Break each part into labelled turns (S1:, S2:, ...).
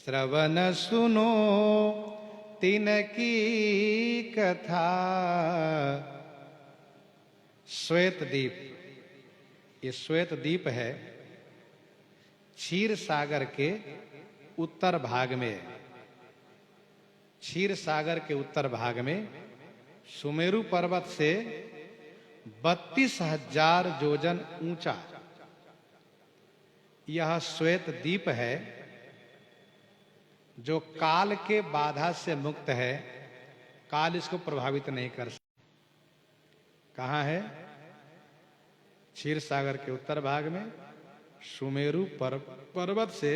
S1: श्रवण सुनो तिनकी कथा। श्वेत द्वीप, ये श्वेत द्वीप है, क्षीर सागर के उत्तर भाग में। क्षीर सागर के उत्तर भाग में सुमेरु पर्वत से 32,000 योजन ऊंचा यह श्वेत द्वीप है, जो काल के बाधा से मुक्त है। काल इसको प्रभावित नहीं कर सकता। कहाँ है? क्षीर सागर के उत्तर भाग में सुमेरु पर्वत से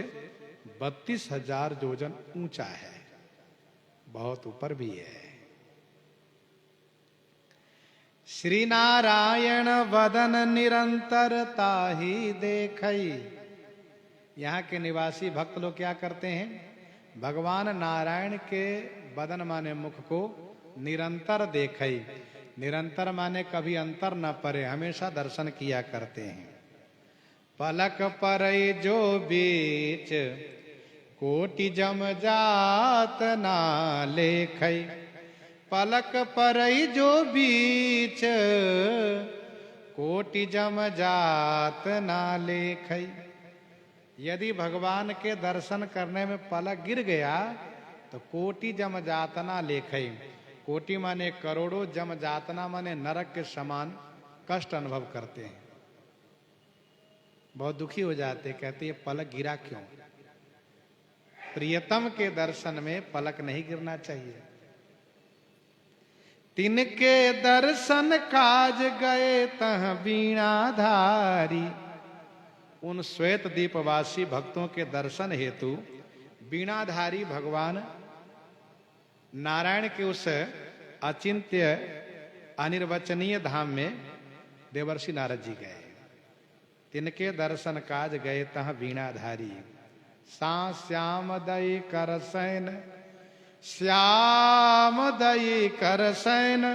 S1: 32,000 योजन ऊंचा है, बहुत ऊपर भी है। श्री नारायण वदन निरंतर ताहि देखई। यहाँ के निवासी भक्त लोग क्या करते हैं? भगवान नारायण के बदन माने मुख को निरंतर देखई। निरंतर माने कभी अंतर न पड़े, हमेशा दर्शन किया करते हैं। पलक परई जो बीच कोटि जम जात ना लेखई। पलक परई जो बीच कोटि जम जात ना लेखई। यदि भगवान के दर्शन करने में पलक गिर गया तो कोटि जम जातना लेखई। कोटि माने करोड़ों, जम जातना माने नरक के समान कष्ट अनुभव करते हैं, बहुत दुखी हो जाते। कहते हैं पलक गिरा क्यों? प्रियतम के दर्शन में पलक नहीं गिरना चाहिए। तिनके दर्शन काज गए तह वीणाधारी। उन श्वेत द्वीपवासी भक्तों के दर्शन हेतु वीणाधारी भगवान नारायण के उस अचिंत्य अनिर्वचनीय धाम में देवर्षि नारद जी गए। तिनके दर्शन काज गए तह वीणाधारी। सा श्याम दई कर सैन, श्याम दई कर सैन,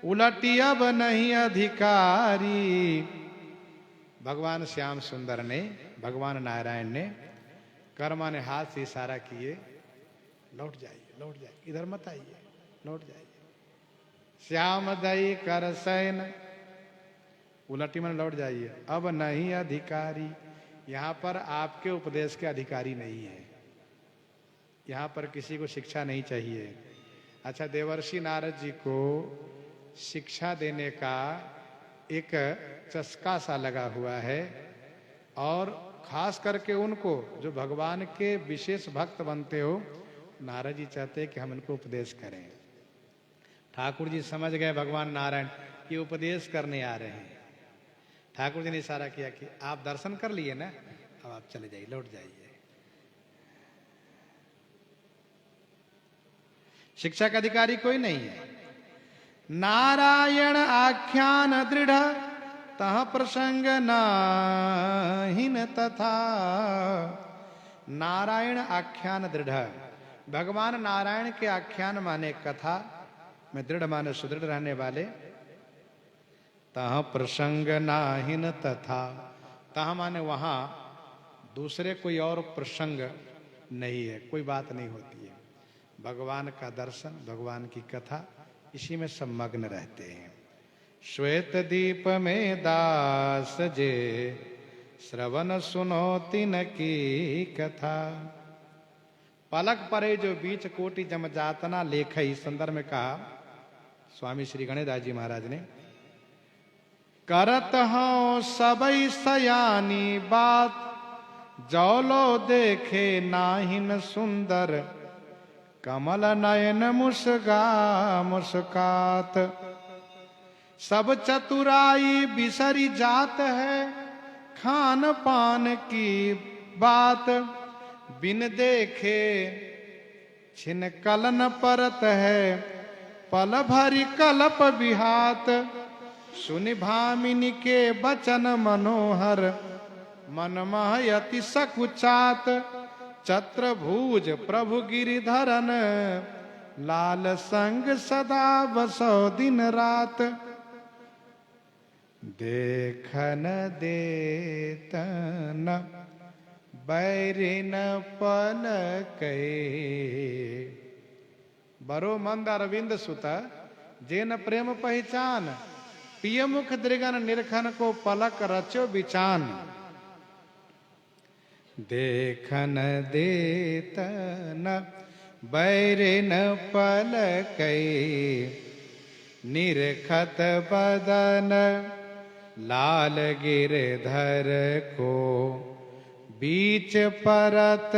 S1: उलटी अब नहीं अधिकारी। भगवान श्याम सुंदर ने, भगवान नारायण ने कर्मा ने हाथ से इशारा किए, लौट जाइए, लौट जाइए, इधर मत आइए, लौट जाइए। श्याम दई कर सैन, उलटी मन लौट जाइए, अब नहीं अधिकारी। यहां पर आपके उपदेश के अधिकारी नहीं है, यहां पर किसी को शिक्षा नहीं चाहिए। अच्छा, देवर्षि नारद जी को शिक्षा देने का एक चस्का सा लगा हुआ है, और खास करके उनको जो भगवान के विशेष भक्त बनते हो, नारद जी चाहते हैं कि हम इनको उपदेश करें। ठाकुर जी समझ गए भगवान नारायण ये उपदेश करने आ रहे हैं। ठाकुर जी ने इशारा किया कि आप दर्शन कर लिए ना, अब आप चले जाइए, लौट जाइए। शिक्षा का अधिकारी कोई नहीं है। नारायण आख्यान दृढ़ तह प्रसंग नाहिन तथा। नारायण आख्यान दृढ़, भगवान नारायण के आख्यान माने कथा में, दृढ़ माने सुदृढ़ रहने वाले। तह प्रसंग नाहिन तथा, तह माने वहां दूसरे कोई और प्रसंग नहीं है, कोई बात नहीं होती है। भगवान का दर्शन, भगवान की कथा, इसी में सब मग्न रहते हैं। श्वेत दीप में दास जे श्रवण सुनो तिनकी कथा। पलक परे जो बीच कोटि जम जातना लेखई। संदर्भ में कहा स्वामी श्री गणेशदास जी महाराज ने, करत हूं सबई सयानी बात, जौलो देखे नाहिन सुंदर, कमल नयन मुस्का मुस्कात। सब चतुराई बिसरी जात है, खान पान की बात, बिन देखे छिन कलन परत है, पल भरी कलप बिहात। सुनि भामिनी के बचन मनोहर, मन महयति सकुचात। छत्रभुज प्रभु गिरिधरन, लाल संग सदा बसो दिन रात। देखन देतन बैरिन पलकै। बरो मंद अरविंद सुत जेन प्रेम पहचान, पिय मुख दृगन निरखन को पलक रचो बिचान। देखन देतन बैरिन पलकै, निरखत बदन लाल गिरधर को। बीच परत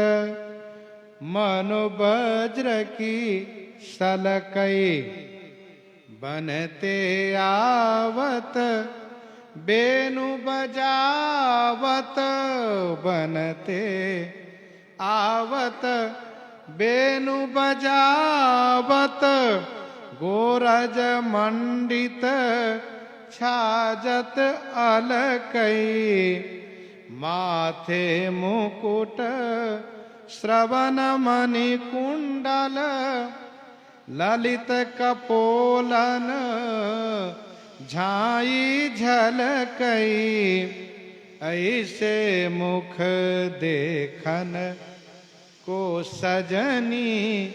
S1: मनु वज्र की सलकै, बनते आवत बेनु बजावत। बनते आवत बेनु बजावत, गोरज मंडित छाजत अलकै। माथे मुकुट श्रवण मणि कुंडल, ललित कपोलन झाई झलकै। ऐसे मुख देखन को सजनी,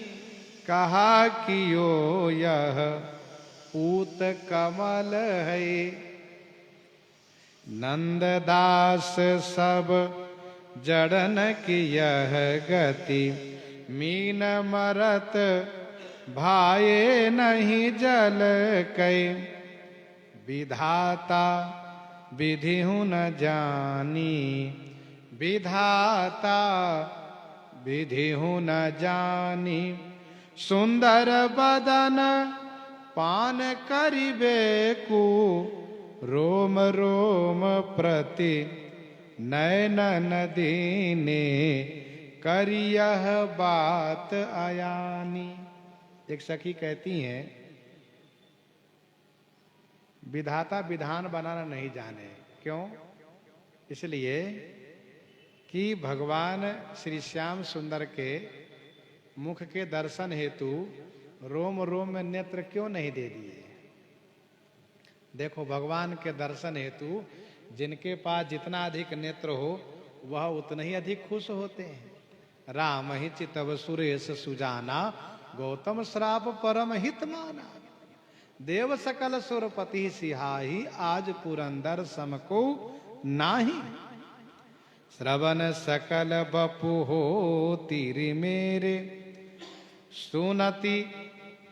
S1: कहा कियो यह पूत कमल है। नंददास सब जड़न की यह गति, मीन मरत भाये नहीं जल कै। विधाता विधि न जानी, विधाता विधि न जानी। सुंदर बदन पान करिबे को, रोम रोम प्रति नयन दीने। करियह बात अयानी। एक सखी कहती हैं, विधाता विधान बनाना नहीं जाने। क्यों? इसलिए कि भगवान श्री श्याम सुंदर के मुख के दर्शन हेतु रोम रोम में नेत्र क्यों नहीं दे दिए। देखो, भगवान के दर्शन हेतु जिनके पास जितना अधिक नेत्र हो वह उतने ही अधिक खुश होते हैं। राम ही चितव सुरेश सुजाना, गौतम श्राप परम हित माना। देव सकल सुरपति सिहाही, आज पुरंदर समको नाही। श्रवण सकल बपु हो तिरि मेरे, सुनति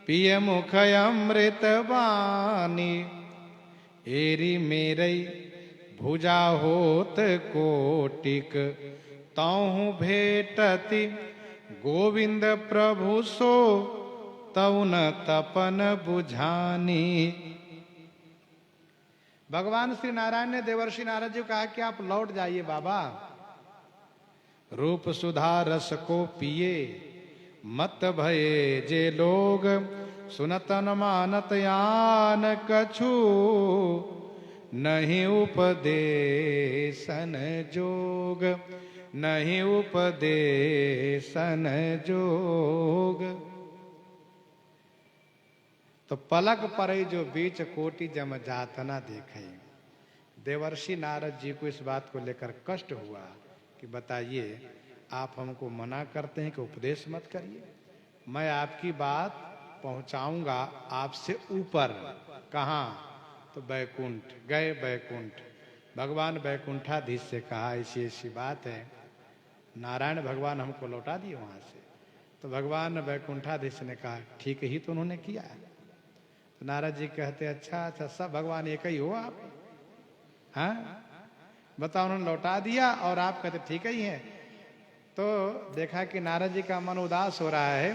S1: पिय मुख अमृत वाणी। एरी मेरे भुजा होत कोटिक, तहु भेटति गोविंद प्रभु सो। तउन तपन बुझानी। भगवान श्री नारायण ने देवर्षि नारद जी को कहा कि आप लौट जाइए बाबा, रूप सुधा रस को पिए। मत भये जे लोग, सुनतन मानत यान कछु। नहीं उपदेशन जोग, नहीं उपदेशन जोग। तो पलक परे जो बीच कोटि जम जात न देखे। देवर्षि नारद जी को इस बात को लेकर कष्ट हुआ कि बताइए, आप हमको मना करते हैं कि उपदेश मत करिए। मैं आपकी बात पहुंचाऊंगा आपसे ऊपर। कहाँ? तो बैकुंठ। गए बैकुंठ। भगवान बैकुंठाधीश से कहा ऐसी ऐसी बात है, नारायण भगवान हमको लौटा दिए वहां से। तो भगवान बैकुंठाधीश ने कहा ठीक ही तो उन्होंने किया। तो नारद जी कहते अच्छा अच्छा, सब भगवान एक ही हो आप? हाँ बताओ, उन्होंने लौटा दिया और आप कहते ठीक ही हैं। तो देखा कि नारद जी का मन उदास हो रहा है,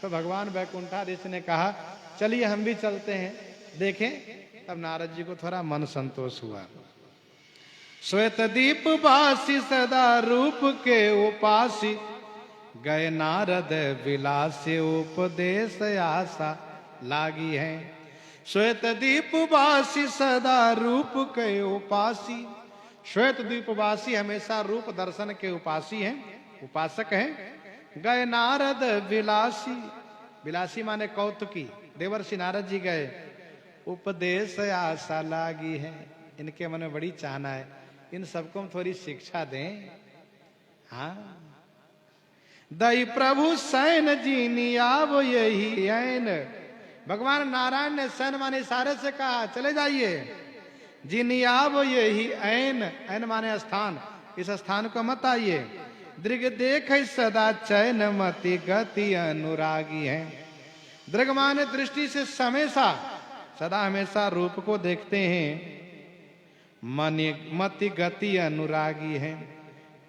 S1: तो भगवान बैकुंठाधीश ने कहा चलिए हम भी चलते हैं, देखें। तब नारद जी को थोड़ा मन संतोष हुआ। श्वेत दीप वासी सदा रूप के उपासी, गए नारद विलासी उपदेश आशा लागी है। श्वेत दीप वासी सदा रूप के उपासी। श्वेत दीपवासी हमेशा रूप दर्शन के उपासी हैं, उपासक हैं। गए नारद विलासी, विलासी माने कौतुकी। देवर्षि नारद जी गए, उपदेश आशा लागी है। इनके मन में बड़ी चाहना है, इन सबको हम थोड़ी शिक्षा दें। हाँ, दई प्रभु सैन जीनी आवो यही ऐन। भगवान नारायण ने सैन माने इशारे से कहा चले जाइए, जीनी आवो यही ऐन, ऐन माने स्थान, इस स्थान को मत आइए। दृग देख सदा चैन मति गति अनुरागी है। दृग माने दृष्टि से हमेशा, सदा हमेशा रूप को देखते हैं। मति गति अनुरागी है,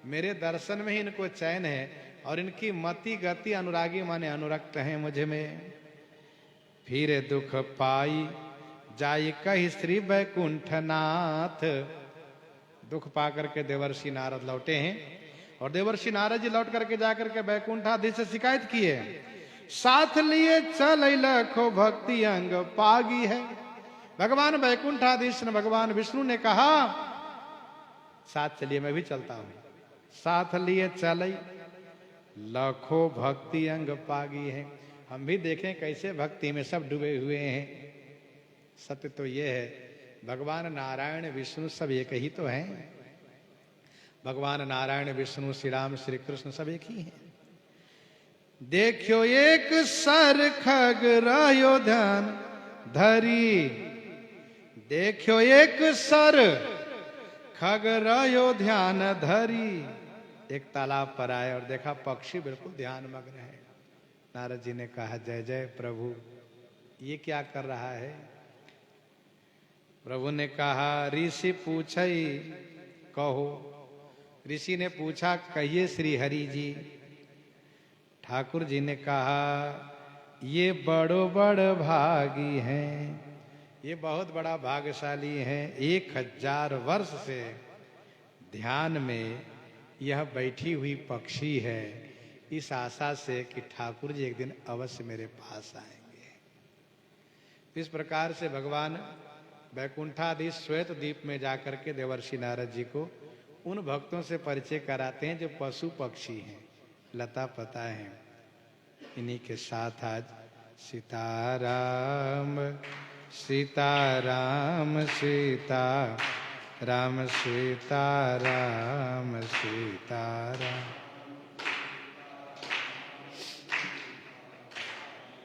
S1: मेरे दर्शन में ही इनको चैन है और इनकी मति गति अनुरागी माने अनुरक्त है मुझ में। फिर दुख पाई जाई कही श्री वैकुंठनाथ। दुख पा करके देवर्षि नारद लौटे हैं और देवर्षि नारद जी लौट करके जाकर के वैकुंठाधीश से शिकायत की है, साथ लिए चल लखो भक्ति अंग पागी है। भगवान वैकुंठाधीश ने, भगवान विष्णु ने कहा साथ चलिए, मैं भी चलता हूं। साथ लिए चल लखो भक्ति अंग पागी है, हम भी देखें कैसे भक्ति में सब डूबे हुए हैं। सत्य तो ये है, भगवान नारायण विष्णु सब एक ही तो हैं। भगवान नारायण विष्णु श्री राम श्री कृष्ण सब एक ही हैं। देखो एक सर खग रहो ध्यान धरी, देखो एक सर खग रहो ध्यान धरी। एक तालाब पर आए और देखा पक्षी बिल्कुल ध्यान मग्न है। नारद जी ने कहा जय जय प्रभु, ये क्या कर रहा है? प्रभु ने कहा ऋषि पूछई कहो। ऋषि ने पूछा कहिए श्री हरि जी। ठाकुर जी ने कहा ये बड़ो बड़ भागी हैं, ये बहुत बड़ा भाग्यशाली है। 1000 वर्ष से ध्यान में यह बैठी हुई पक्षी है, इस आशा से कि ठाकुर जी एक दिन अवश्य मेरे पास आएंगे। इस प्रकार से भगवान वैकुंठाधीश श्वेत द्वीप में जाकर के देवर्षि नारद जी को उन भक्तों से परिचय कराते हैं जो पशु पक्षी हैं, लता पता हैं। इन्हीं के साथ आज सीताराम सीताराम सीता राम सीताराम सीताराम।